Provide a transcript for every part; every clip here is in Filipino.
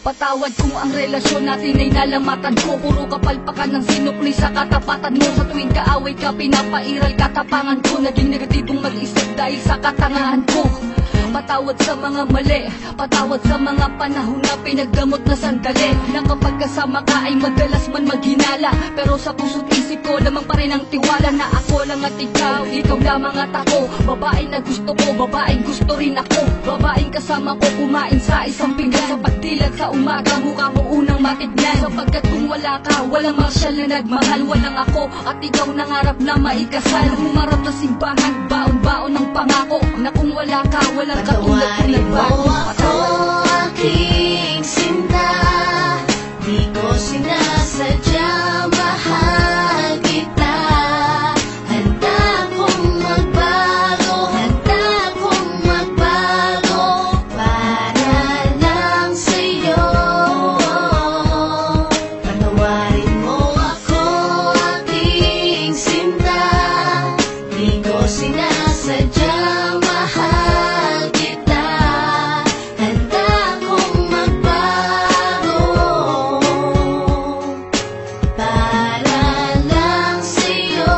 Patawad kung ang relasyon natin ay nalamatan ko. Puro kapalpakan ng sinukli sa katapatan mo. Sa tuwing kaaway ka, pinapairal katapangan ko. Naging negatibong mag-isip dahil sa katangahan ko. Patawad sa mga mali, patawad sa mga panahon na pinagdamot na sandali. Na kapag kasama ka ay madalas man maghinala, pero sa puso't isip ko lamang pa rin ang tiwala na ako lang at ikaw lamang at ako. Babae na gusto ko, babaeng gusto rin ako. Babaeng kasama ko kumain sa isang pinggan. Sa pagdilat sa umaga, mukha mo unang matignan. Sapagkat kung wala ka, walang marsyal na nagmahal. Walang ako at ikaw nangarap na maikasal. Humarap sa simbahan, baon-baon ng pangako na kung wala ka, walang patawarin mo ako, aking sinta. Di ko sinasadya, mahal kita. Handa kong magbago, handa kong magbago para lang sa'yo. Patawarin mo ako, aking sinta. Di ko sinasadya, mahal kita. Handa kong magbago para lang sa'yo.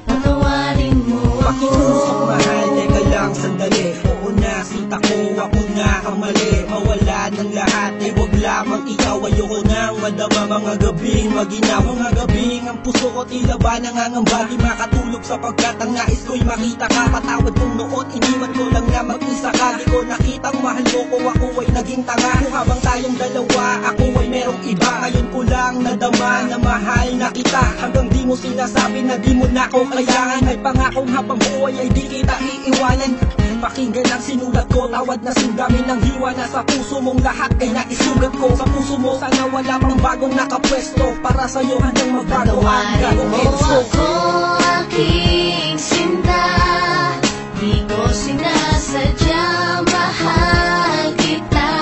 Patawarin mo ako. Pakiusap mahal, teka lang sandali. Oo na, kita ko ako na kamali. Mawala ng lahat, ay wag lamang ikaw. Ayoko nang madama mga gabing maginaw. Mga gabing ang puso ko tila ba nangangamba. Di makatulog sapagkat ang nais ko'y makita ka. Patawad kong noon, iniwan ko lang na mag-isa ka. Di ko nakitang mahal mo ko, ako ay naging tanga. Kung habang tayong dalawa, ako ay merong iba. Ngayon ko lang nadama na mahal na kita. Hanggang di mo sinasabi na di mo na ako kailangan. May pangakong habang buhay ay di kita iiwanan. Pakinggan ang sinulat ko, tawad na sunggamin ng hiwa. Na sa puso mong lahat ay naisugat ko. Sa puso mo sana wala pang bagong nakapwesto. Para sa'yo hanggang magbago ang Patawarin gagong mo enso. ako, aking sinta. Di ko sinasadya, mahal kita.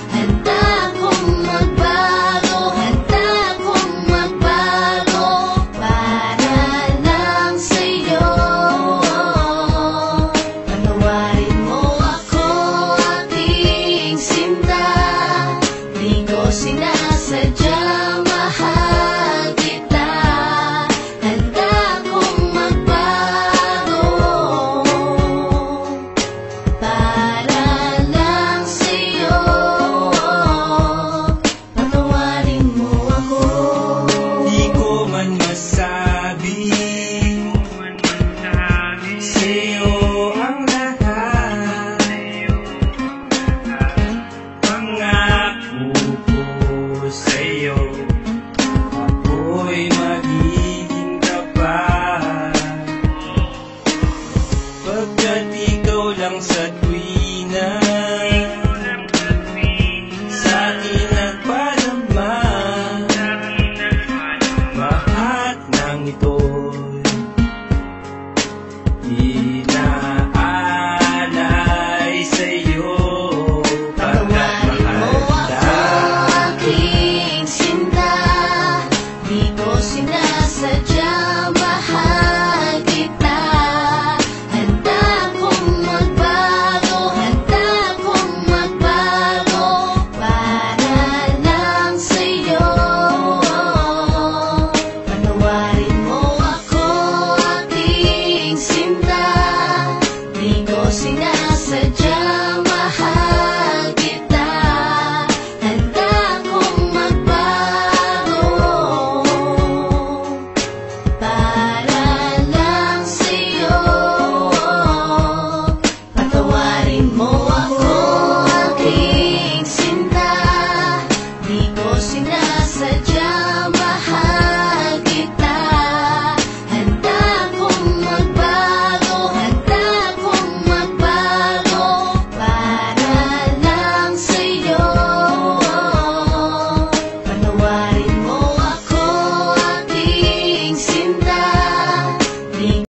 Handa kong magbago, handa kong magbago para lang sa'yo. Patawarin mo ako, aking sinta. Di ko sinasadya, mahal kita. Handa kong magbago para lang sa'yo. Patawarin mo ako. Di ko man masabi sa'yo ang lahat. Pangako ko sa'yo, ako'y magiging tapat. Pagkat ikaw lang sa tuwina sa akin nagpadama. Lahat ng ito'y inaalay sa'yo. Pagkat Patawarin mo mahal ako, kita. aking sinta. Di ko sinasadya, mahal kita. Handa kong magbago, handa kong magbago para lang sa'yo. Patawarin mo ako, aking sinta. Di ko sinasadya, mahal kita. Handa kong magbago para lang sa'yo. Patawarin mo ako, aking sinta. Di ko sinasadya, mahal kita. Handa kong magbago, handa kong magbago para lang sa'yo. Patawarin mo ako, aking sinta. Di